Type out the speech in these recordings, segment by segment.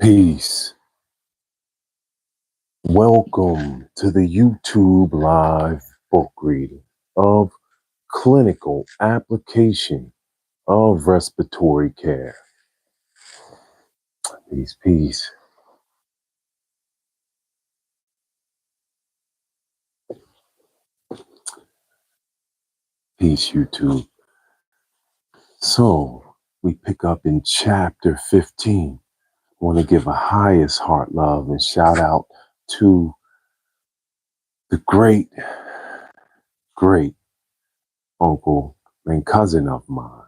Peace. Welcome to the YouTube live book reading of Clinical Application of Respiratory Care. Peace, peace. Peace, YouTube. So, we pick up in chapter 15. I want to give a highest heart love and shout out to the great uncle and cousin of mine,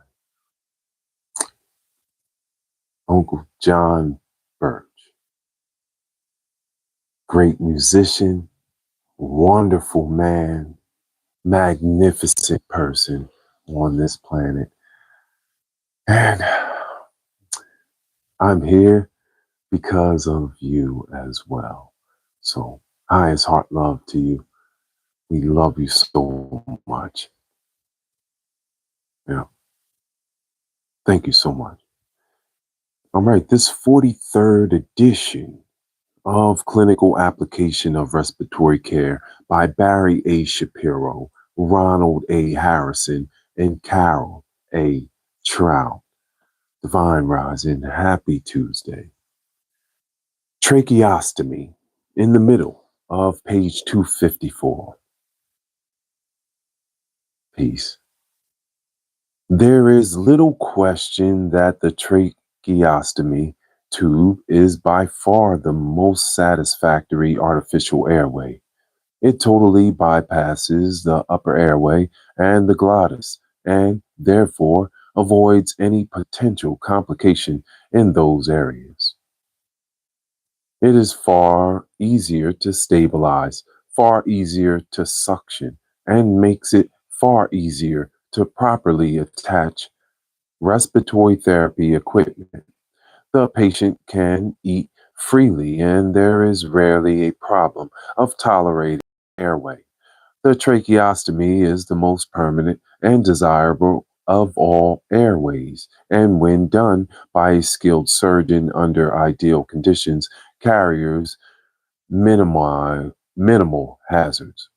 Uncle John Birch. Great musician, wonderful man, magnificent person on this planet. And I'm here because of you as well. So, highest heart love to you. We love you so much. Yeah. Thank you so much. All right, this 43rd edition of Clinical Application of Respiratory Care by Barry A. Shapiro, Ronald A. Harrison, and Carole A. Trout. Divine Rising, happy Tuesday. Tracheostomy in the middle of page 254. Peace. There is little question that the tracheostomy tube is by far the most satisfactory artificial airway. It totally bypasses the upper airway and the glottis, and therefore avoids any potential complication in those areas. It is far easier to stabilize, far easier to suction, and makes it far easier to properly attach respiratory therapy equipment. The patient can eat freely, and there is rarely a problem of tolerating airway. The tracheostomy is the most permanent and desirable of all airways, and when done by a skilled surgeon under ideal conditions, carries minimal hazards.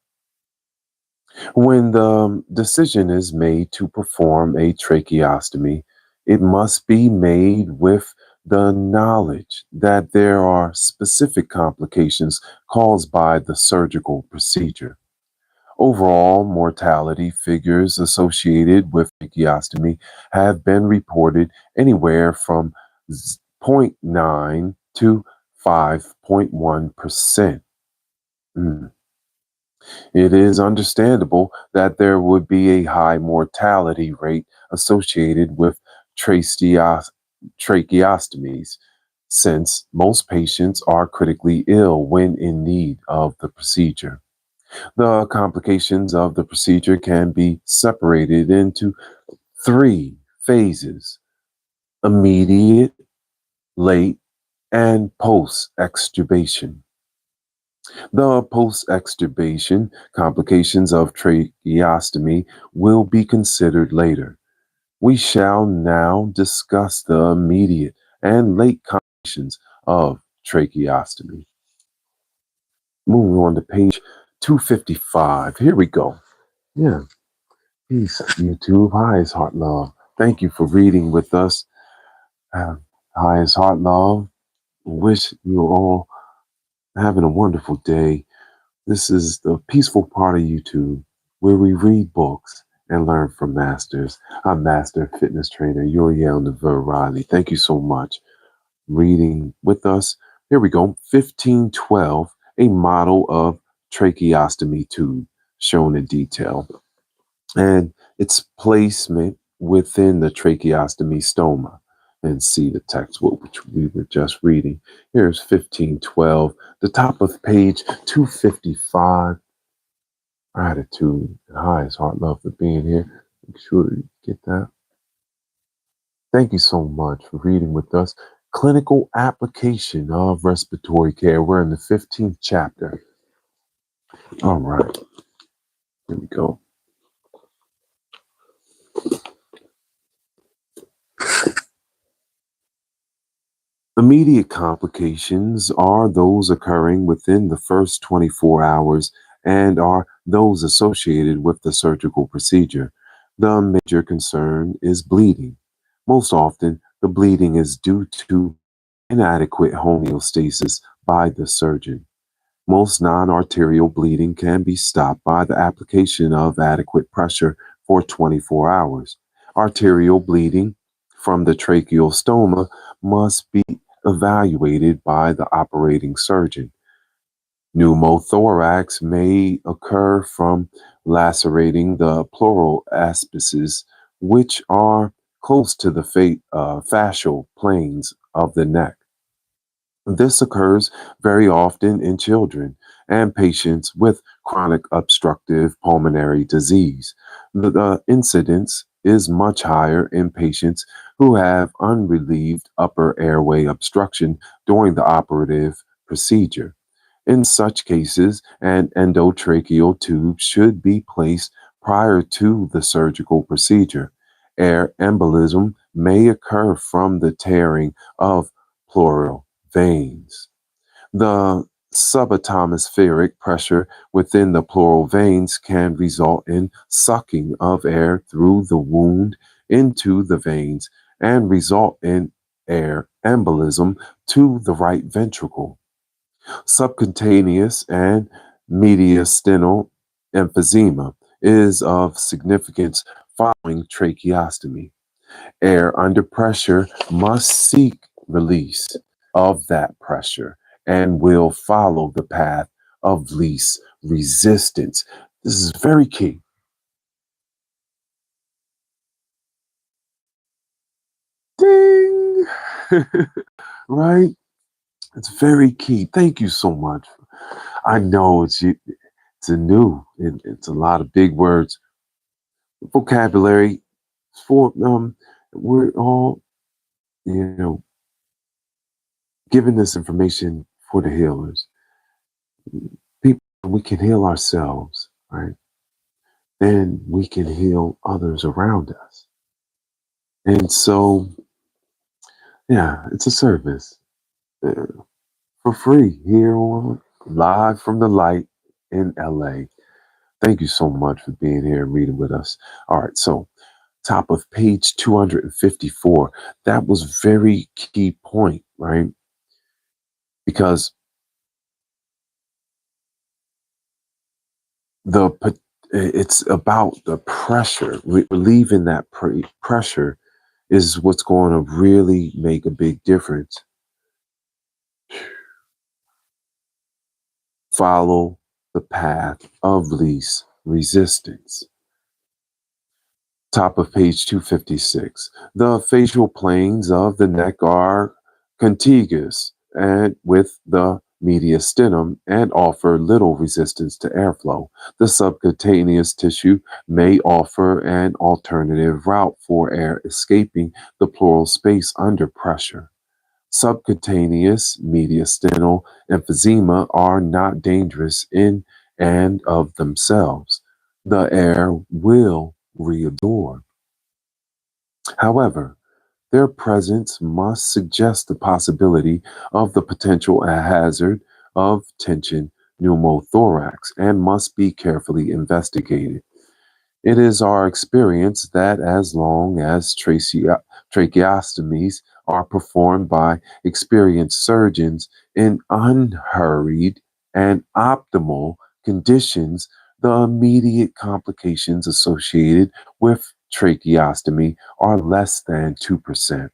When the decision is made to perform a tracheostomy, it must be made with the knowledge that there are specific complications caused by the surgical procedure. Overall mortality figures associated with tracheostomy have been reported anywhere from 0.9 to 5.1%. It is understandable that there would be a high mortality rate associated with tracheostomies, since most patients are critically ill when in need of the procedure. The complications of the procedure can be separated into 3 phases: immediate, late, and post-extubation. The post-extubation complications of tracheostomy will be considered later. We shall now discuss the immediate and late complications of tracheostomy. Moving on to page 255. Here we go. Yeah. Peace, YouTube. Highest heart love. Thank you for reading with us. Highest heart love. Wish you all having a wonderful day. This is the peaceful part of YouTube where we read books and learn from masters. I'm Master Fitness Trainer Uriel Neveu. Thank you so much. Reading with us. Here we go. 1512, a model of tracheostomy tube shown in detail, and its placement within the tracheostomy stoma. And see the text which we were just reading. Here's 1512, the top of page 255. Gratitude and highest heart love for being here. Make sure you get that. Thank you so much for reading with us. Clinical application of respiratory care. We're in the 15th chapter. All right. Here we go. Immediate complications are those occurring within the first 24 hours and are those associated with the surgical procedure. The major concern is bleeding. Most often, the bleeding is due to inadequate homeostasis by the surgeon. Most non arterial bleeding can be stopped by the application of adequate pressure for 24 hours. Arterial bleeding from the tracheal stoma must be evaluated by the operating surgeon. Pneumothorax may occur from lacerating the pleural aspices, which are close to the fascial planes of the neck. This occurs very often in children and patients with chronic obstructive pulmonary disease. The incidence is much higher in patients who have unrelieved upper airway obstruction during the operative procedure. In such cases, an endotracheal tube should be placed prior to the surgical procedure. Air embolism may occur from the tearing of pleural veins. The subatmospheric pressure within the pleural veins can result in sucking of air through the wound into the veins and result in air embolism to the right ventricle. Subcutaneous and mediastinal emphysema is of significance following tracheostomy. Air under pressure must seek release of that pressure and will follow the path of least resistance. This is very key. Ding! Right? It's very key. Thank you so much. I know it's a new, it's a lot of big words, vocabulary for we're all, you know, giving this information for the healers. People, we can heal ourselves, right? Then we can heal others around us. And so, yeah, it's a service uh, for free here on Live from the Light in LA. Thank you so much for being here and reading with us. All right, so top of page 254, that was very key point, right? Because the it's about the pressure, relieving that pressure is what's going to really make a big difference. Follow the path of least resistance. Top of page 256. The facial planes of the neck are contiguous and with the mediastinum and offer little resistance to airflow. The subcutaneous tissue may offer an alternative route for air escaping the pleural space under pressure. Subcutaneous mediastinal emphysema are not dangerous in and of themselves. The air will reabsorb. However, their presence must suggest the possibility of the potential hazard of tension pneumothorax and must be carefully investigated. It is our experience that as long as tracheostomies are performed by experienced surgeons in unhurried and optimal conditions, the immediate complications associated with tracheostomy are less than 2%.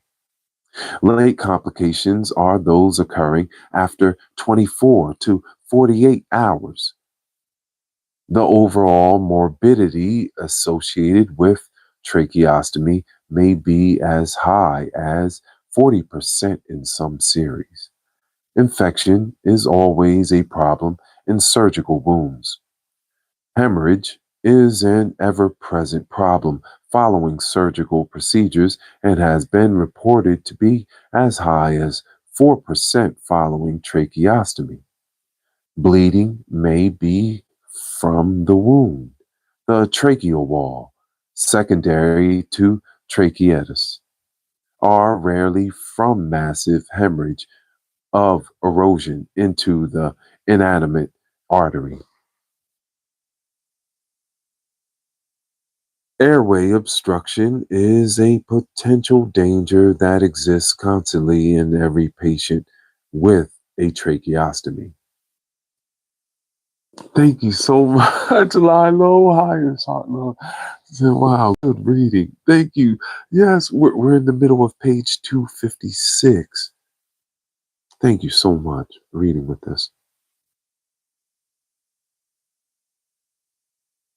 Late complications are those occurring after 24 to 48 hours. The overall morbidity associated with tracheostomy may be as high as 40% in some series. Infection is always a problem in surgical wounds. Hemorrhage is an ever present problem following surgical procedures and has been reported to be as high as 4% following tracheostomy. Bleeding may be from the wound, the tracheal wall, secondary to tracheitis. are rarely from massive hemorrhage of erosion into the inanimate artery. Airway obstruction is a potential danger that exists constantly in every patient with a tracheostomy. Thank you so much, Lilo. Higher Love. Wow, good reading. Thank you. Yes, we're in the middle of page 256. Thank you so much for reading with us.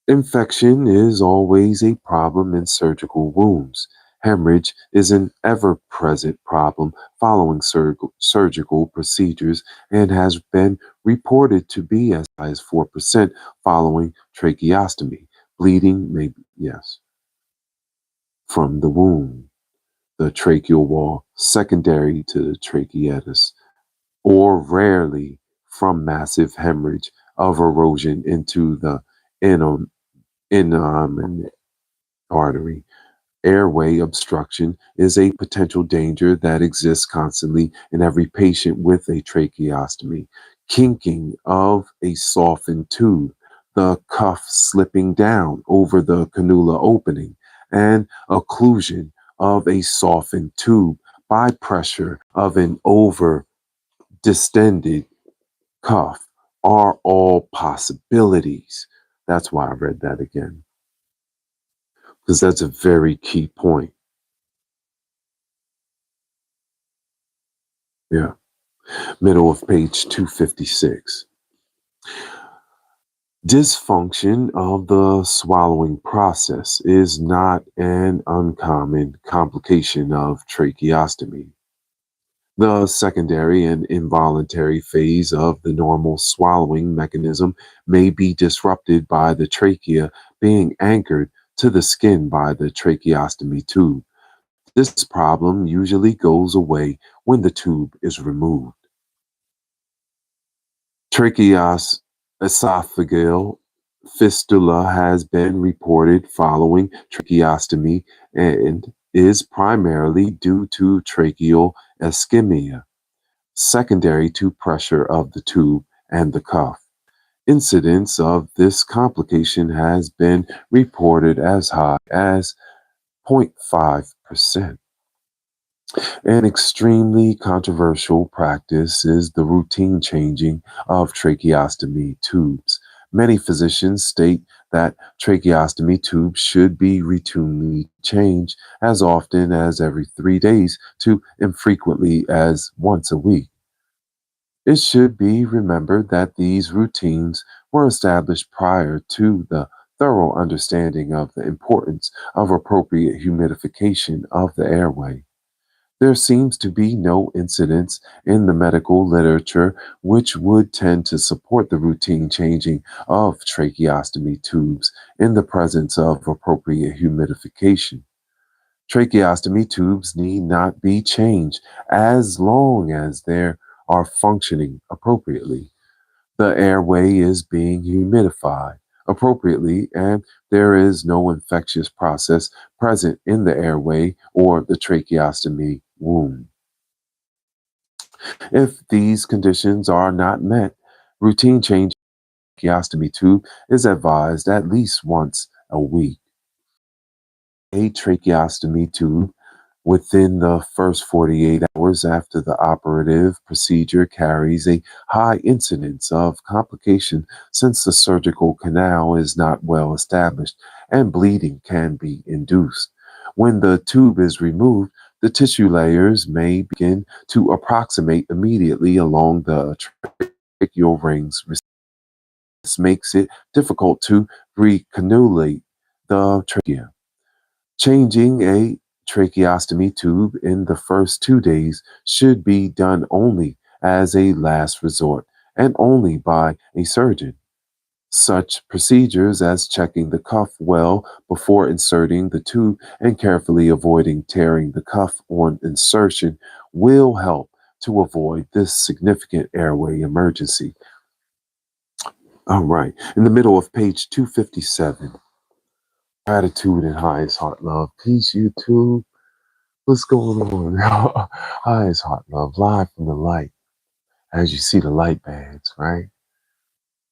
Infection is always a problem in surgical wounds. Hemorrhage is an ever present problem following surgical procedures and has been reported to be as high as 4% following tracheostomy. Bleeding may be, yes, from the wound, the tracheal wall, secondary to the tracheatus, or rarely from massive hemorrhage of erosion into the inner, inner artery. Airway obstruction is a potential danger that exists constantly in every patient with a tracheostomy. Kinking of a softened tube, the cuff slipping down over the cannula opening, and occlusion of a softened tube by pressure of an over distended cuff are all possibilities. That's why I read that again, because that's a very key point. Yeah. Middle of page 256. Dysfunction of the swallowing process is not an uncommon complication of tracheostomy. The secondary and involuntary phase of the normal swallowing mechanism may be disrupted by the trachea being anchored to the skin by the tracheostomy tube. This problem usually goes away when the tube is removed. Tracheos esophageal fistula has been reported following tracheostomy and is primarily due to tracheal ischemia, secondary to pressure of the tube and the cuff. Incidence of this complication has been reported as high as 0.5%. An extremely controversial practice is the routine changing of tracheostomy tubes. Many physicians state that tracheostomy tubes should be routinely changed as often as every 3 days to infrequently as once a week. It should be remembered that these routines were established prior to the thorough understanding of the importance of appropriate humidification of the airway. There seems to be no incidents in the medical literature which would tend to support the routine changing of tracheostomy tubes in the presence of appropriate humidification. Tracheostomy tubes need not be changed as long as they are functioning appropriately. The airway is being humidified appropriately, and there is no infectious process present in the airway or the tracheostomy wound. If these conditions are not met, routine change of the tracheostomy tube is advised at least once a week. A tracheostomy tube within the first 48 hours after the operative procedure carries a high incidence of complication since the surgical canal is not well established and bleeding can be induced. When the tube is removed, the tissue layers may begin to approximate immediately along the tracheal rings. This makes it difficult to recannulate the trachea. Changing a tracheostomy tube in the first 2 days should be done only as a last resort and only by a surgeon. Such procedures as checking the cuff well before inserting the tube and carefully avoiding tearing the cuff on insertion will help to avoid this significant airway emergency. All right, in the middle of page 257, gratitude and highest heart love. Peace, YouTube. What's going on? Hi, it's Hot Love, live from the light. As you see the light bands, right?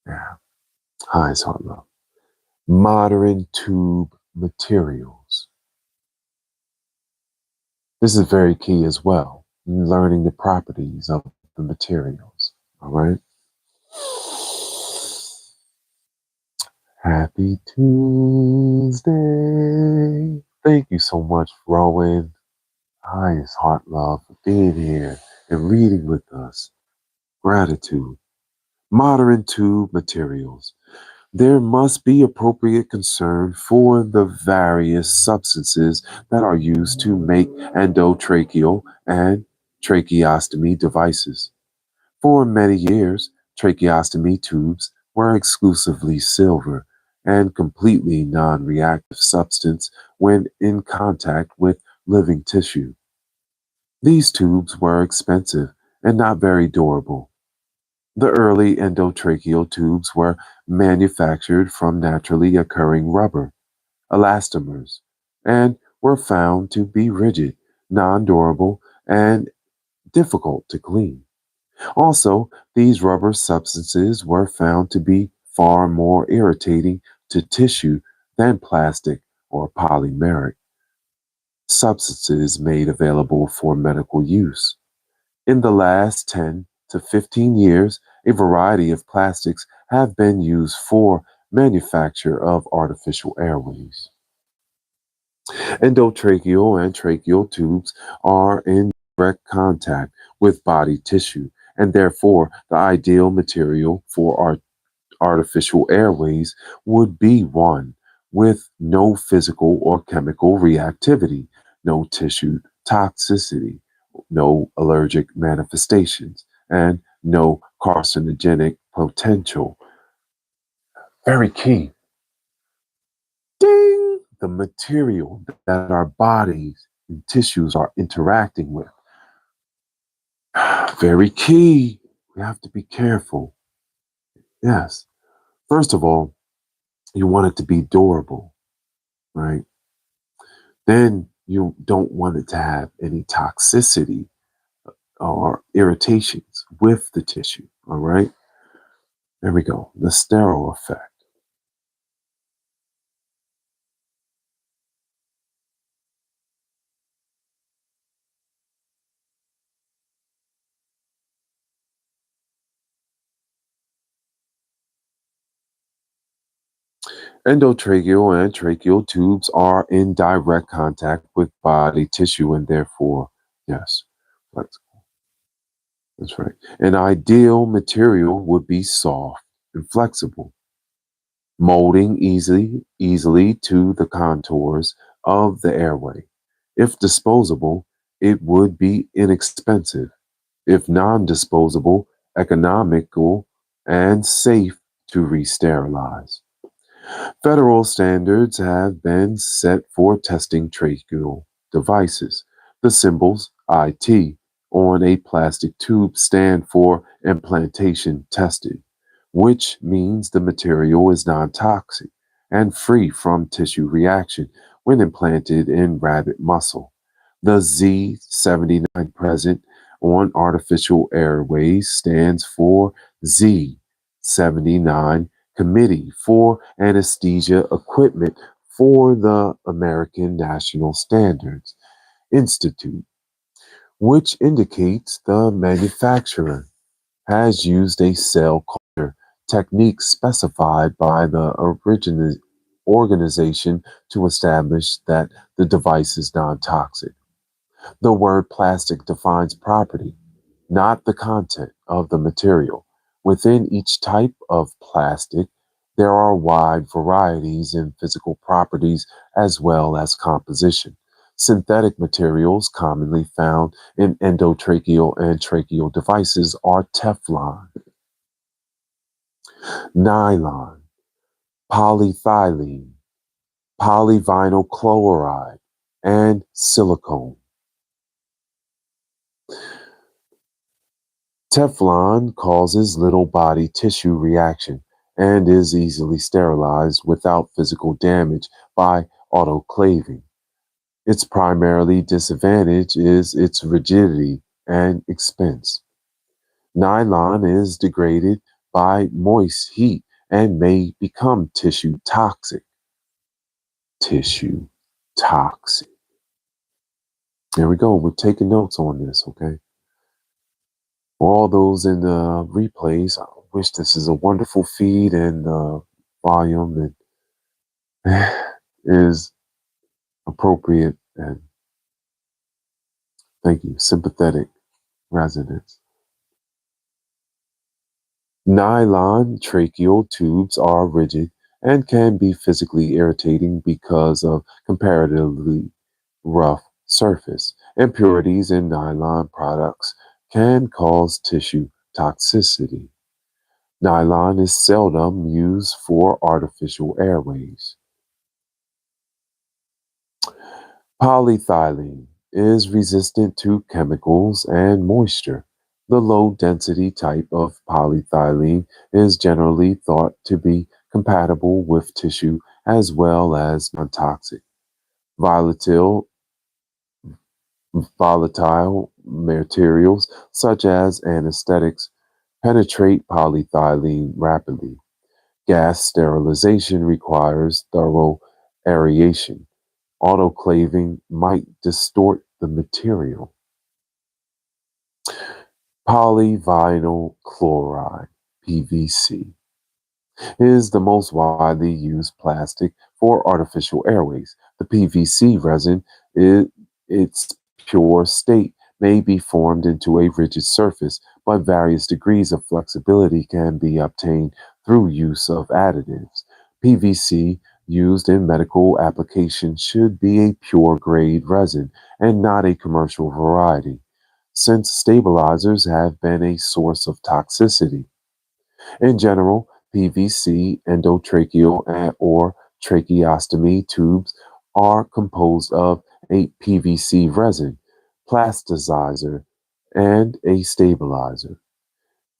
Yeah. Hi, it's Hot Love. Modern tube materials. This is very key as well. Learning the properties of the materials. All right. Happy Tuesday. Thank you so much, Rowan. Hi, it's Heart Love for being here and reading with us. Gratitude. Modern tube materials. There must be appropriate concern for the various substances that are used to make endotracheal and tracheostomy devices. For many years, tracheostomy tubes were exclusively silver and completely non-reactive substance when in contact with living tissue. These tubes were expensive and not very durable. The early endotracheal tubes were manufactured from naturally occurring rubber, elastomers, and were found to be rigid, non-durable, and difficult to clean. Also, these rubber substances were found to be far more irritating to tissue than plastic or polymeric substances made available for medical use. In the last 10 to 15 years, a variety of plastics have been used for manufacture of artificial airways. Endotracheal and tracheal tubes are in direct contact with body tissue and therefore the ideal material for our artificial airways would be one with no physical or chemical reactivity, no tissue toxicity, no allergic manifestations, and no carcinogenic potential. Very key. Ding! The material that our bodies and tissues are interacting with. Very key. We have to be careful. Yes. First of all, you want it to be durable, right? Then you don't want it to have any toxicity or irritations with the tissue. All right. There we go. The sterile effect. Endotracheal and tracheal tubes are in direct contact with body tissue and therefore, yes, that's, that's right. An ideal material would be soft and flexible, molding easily to the contours of the airway. If disposable, it would be inexpensive. If non-disposable, economical and safe to re-sterilize. Federal standards have been set for testing tracheal devices. The symbols IT on a plastic tube stand for implantation tested, which means the material is non-toxic and free from tissue reaction when implanted in rabbit muscle. The Z79 present on artificial airways stands for Z79 Committee for Anesthesia Equipment for the American National Standards Institute, which indicates the manufacturer has used a cell culture technique specified by the organization to establish that the device is non-toxic. The word plastic defines property, not the content of the material. Within each type of plastic, there are wide varieties in physical properties as well as composition. Synthetic materials commonly found in endotracheal and tracheal devices are Teflon, nylon, polyethylene, polyvinyl chloride, and silicone. Teflon causes little body tissue reaction and is easily sterilized without physical damage by autoclaving. Its primarily disadvantage is its rigidity and expense. Nylon is degraded by moist heat and may become tissue toxic. Tissue toxic. There we go. We're taking notes on this, okay? For all those in the replays, I wish this is a wonderful feed and volume and is appropriate and thank you, sympathetic resonance. Nylon tracheal tubes are rigid and can be physically irritating because of comparatively rough surface. Impurities in nylon products can cause tissue toxicity. Nylon is seldom used for artificial airways. Polyethylene is resistant to chemicals and moisture. The low density type of polyethylene is generally thought to be compatible with tissue as well as non toxic. Volatile, volatile materials such as anesthetics penetrate polyethylene rapidly. Gas sterilization requires thorough aeration. Autoclaving might distort the material. Polyvinyl chloride, PVC, is the most widely used plastic for artificial airways. The PVC resin, its pure state, may be formed into a rigid surface, but various degrees of flexibility can be obtained through use of additives. PVC used in medical applications should be a pure grade resin and not a commercial variety, since stabilizers have been a source of toxicity. In general, PVC endotracheal or tracheostomy tubes are composed of a PVC resin, plasticizer, and a stabilizer.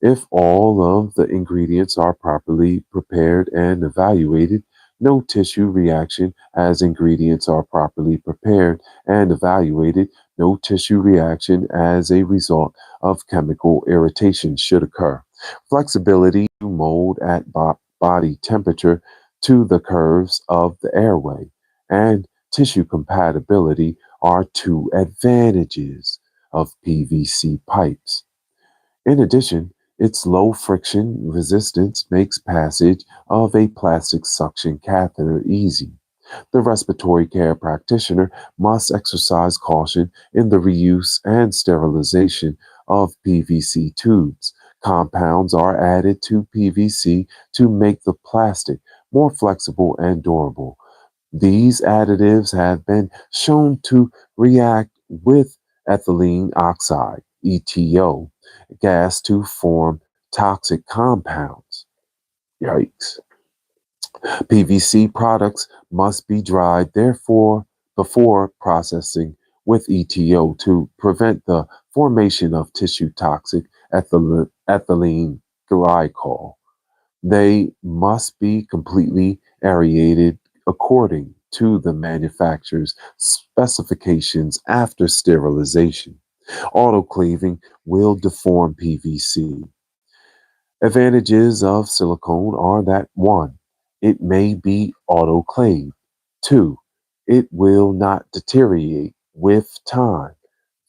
If all of the ingredients are properly prepared and evaluated, no tissue reaction as ingredients are properly prepared and evaluated, no tissue reaction as a result of chemical irritation should occur. Flexibility to mold at body temperature to the curves of the airway and tissue compatibility are two advantages of PVC pipes. In addition, its low friction resistance makes passage of a plastic suction catheter easy. The respiratory care practitioner must exercise caution in the reuse and sterilization of PVC tubes. Compounds are added to PVC to make the plastic more flexible and durable. These additives have been shown to react with ethylene oxide, ETO, gas to form toxic compounds. Yikes. PVC products must be dried, therefore, before processing with ETO to prevent the formation of tissue toxic ethylene glycol. They must be completely aerated according to the manufacturer's specifications after sterilization. Autoclaving will deform PVC. Advantages of silicone are that 1. It may be autoclaved. 2. It will not deteriorate with time.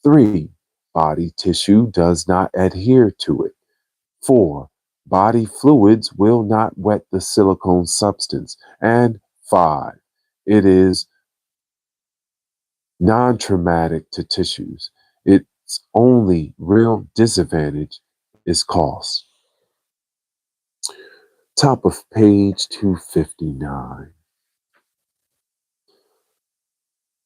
3. Body tissue does not adhere to it. 4. Body fluids will not wet the silicone substance. And 5. It is non traumatic to tissues. Its only real disadvantage is cost. Top of page 259.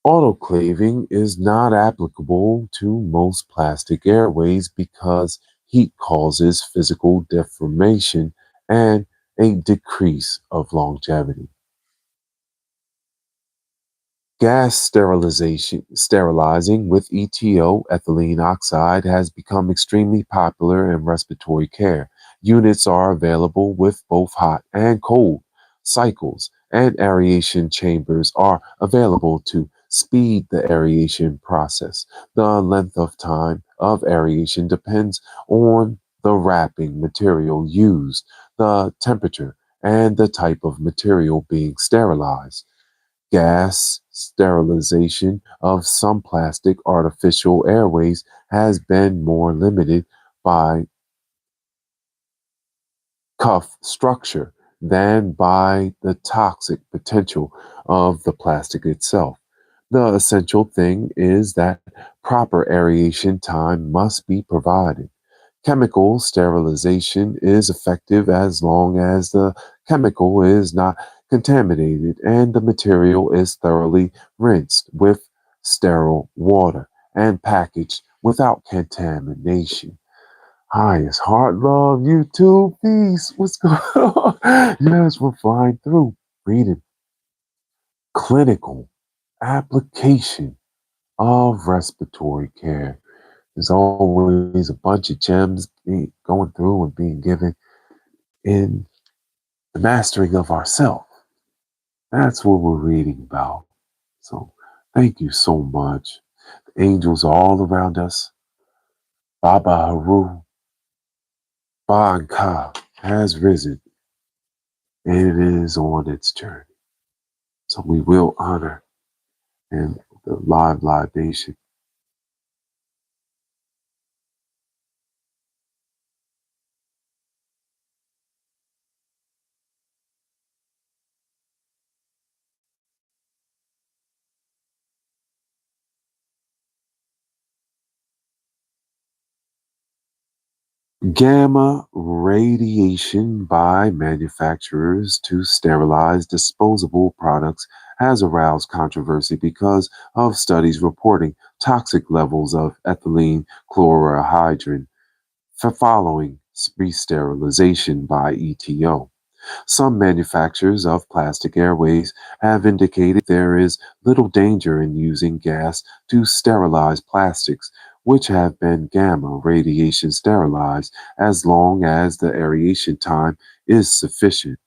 Autoclaving is not applicable to most plastic airways because heat causes physical deformation and a decrease of longevity. Gas sterilizing with ETO, ethylene oxide, has become extremely popular in respiratory care. Units are available with both hot and cold cycles, and aeration chambers are available to speed the aeration process. The length of time of aeration depends on the wrapping material used, the temperature, and the type of material being sterilized. Gas sterilization of some plastic artificial airways has been more limited by cuff structure than by the toxic potential of the plastic itself. The essential thing is that proper aeration time must be provided. Chemical sterilization is effective as long as the chemical is not contaminated and the material is thoroughly rinsed with sterile water and packaged without contamination. Highest heart love YouTube peace. What's going on? Yes, we're flying through. Reading clinical application of respiratory care. There's always a bunch of gems going through and being given in the mastering of ourself. That's what we're reading about. So thank you so much. Angels all around us. Baba Haru, Banka has risen and it is on its journey. So we will honor and the live libation. Gamma radiation by manufacturers to sterilize disposable products has aroused controversy because of studies reporting toxic levels of ethylene chlorohydrin following re-sterilization by ETO. Some manufacturers of plastic airways have indicated there is little danger in using gas to sterilize plastics, which have been gamma radiation sterilized as long as the aeration time is sufficient.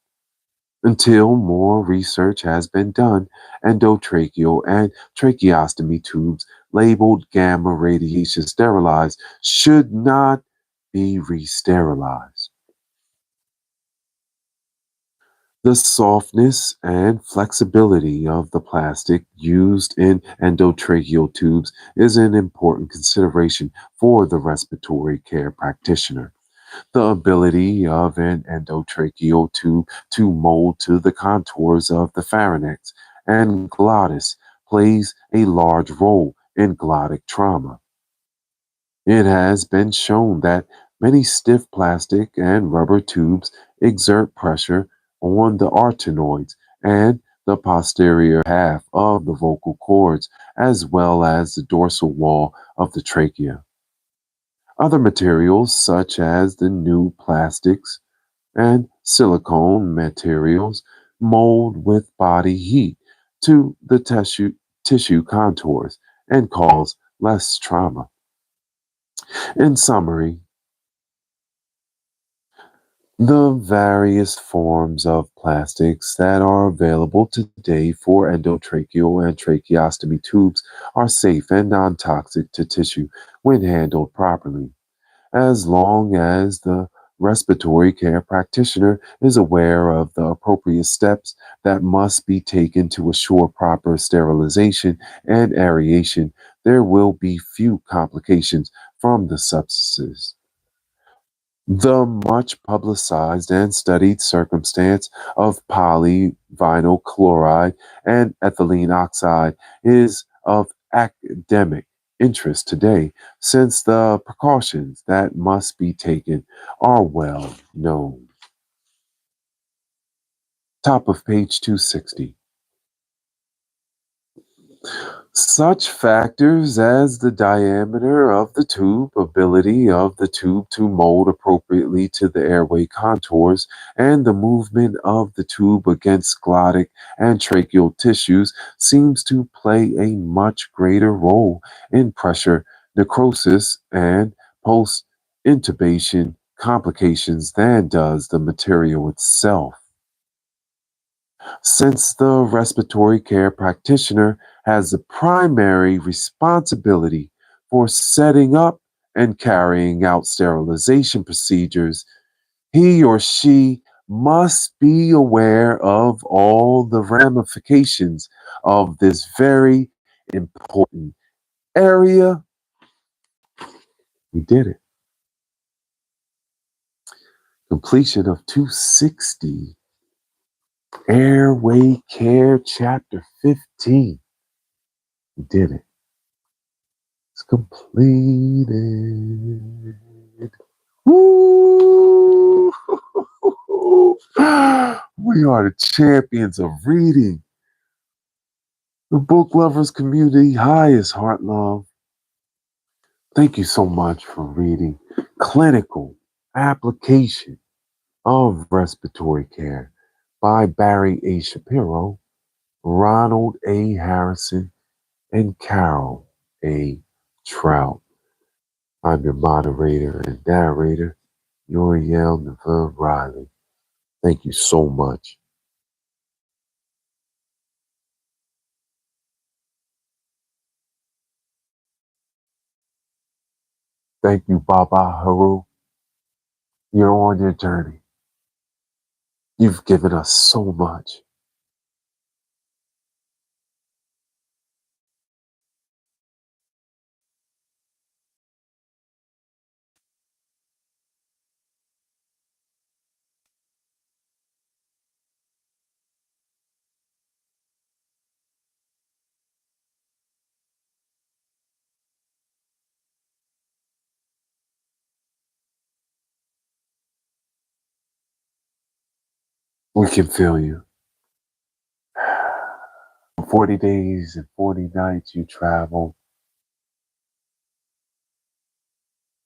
Until more research has been done, endotracheal and tracheostomy tubes labeled gamma radiation sterilized should not be re-sterilized. The softness and flexibility of the plastic used in endotracheal tubes is an important consideration for the respiratory care practitioner. The ability of an endotracheal tube to mold to the contours of the pharynx and glottis plays a large role in glottic trauma. It has been shown that many stiff plastic and rubber tubes exert pressure on the arytenoids and the posterior half of the vocal cords, as well as the dorsal wall of the trachea. Other materials, such as the new plastics and silicone materials, mold with body heat to the tissue contours and cause less trauma. In summary, the various forms of plastics that are available today for endotracheal and tracheostomy tubes are safe and non toxic to tissue when handled properly, as long as the respiratory care practitioner is aware of the appropriate steps that must be taken to assure proper sterilization and aeration. There will be few complications from the substances. The much publicized and studied circumstance of polyvinyl chloride and ethylene oxide is of academic interest today, since the precautions that must be taken are well known. Top of page 260. Such factors as the diameter of the tube, ability of the tube to mold appropriately to the airway contours, and the movement of the tube against glottic and tracheal tissues seems to play a much greater role in pressure necrosis and post-intubation complications than does the material itself. Since the respiratory care practitioner has the primary responsibility for setting up and carrying out sterilization procedures, he or she must be aware of all the ramifications of this very important area. We did it. Completion of 260. Airway Care Chapter 15. We did it. It's completed. Woo! We are the champions of reading. The book lovers community, highest heart love. Thank you so much for reading Clinical Application of Respiratory Care by Barry A. Shapiro, Ronald A. Harrison, and Carole A. Trout. I'm your moderator and narrator, Uriel Neveu Riley. Thank you so much. Thank you, Baba Haru. You're on your journey. You've given us so much. We can feel you. For 40 days and 40 nights you travel.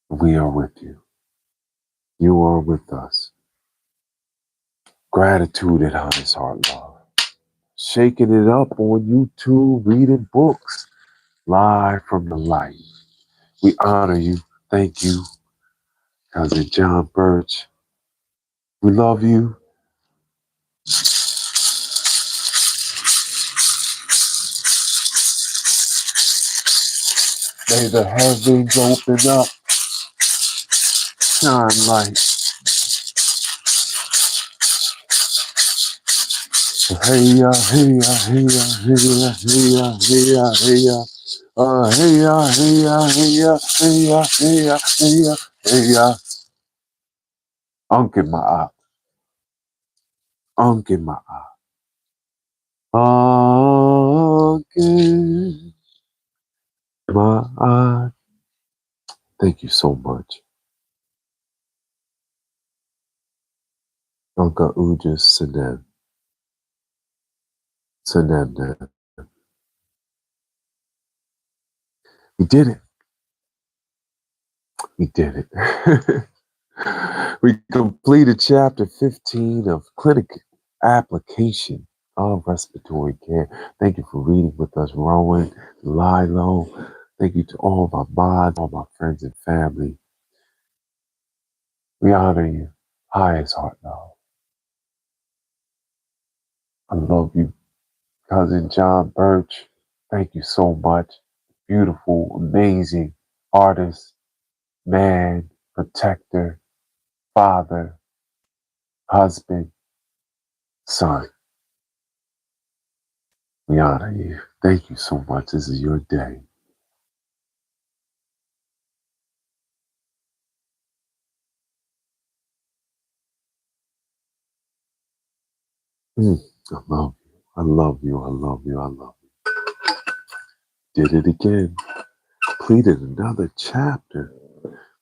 We are with you. You are with us. Gratitude and highest heart love. Shaking it up on YouTube, reading books, live from the light. We honor you. Thank you, Cousin John Birch. We love you. May the heavens open up, shine light. Hey ya, hey ya, hey ya, hey ya, hey ya, hey ya, hey ya. Hey ya, hey ya, hey ya, hey ya, hey ya, hey ya, hey ya. Unk in my eye, unk in my eye. Unk in my eye. Thank you so much. Uncle Ujas Sanem. Sanem. We did it. We did it. We completed chapter 15 of Clinical Application of Respiratory Care. Thank you for reading with us, Rowan, Lilo. Thank you to all of our mods, all my friends and family. We honor you. Highest heart love. I love you, Cousin John Birch. Thank you so much. Beautiful, amazing artist, man, protector, father, husband, son. We honor you. Thank you so much. This is your day. I love you. I love you. I love you. I love you. Did it again. Completed another chapter.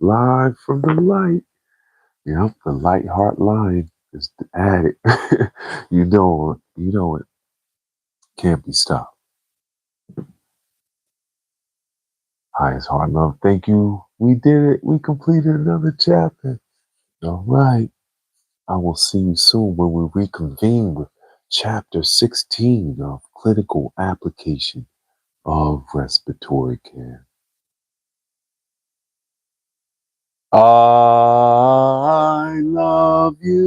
Live from the light. Yep, the light heart line is added. You know it. You know it. Can't be stopped. Highest heart love. Thank you. We did it. We completed another chapter. All right. I will see you soon when we reconvene with chapter 16 of Clinical Application of Respiratory Care. I love you.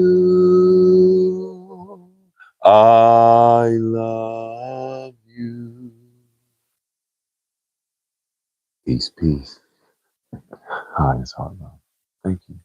highest heart love. Thank you.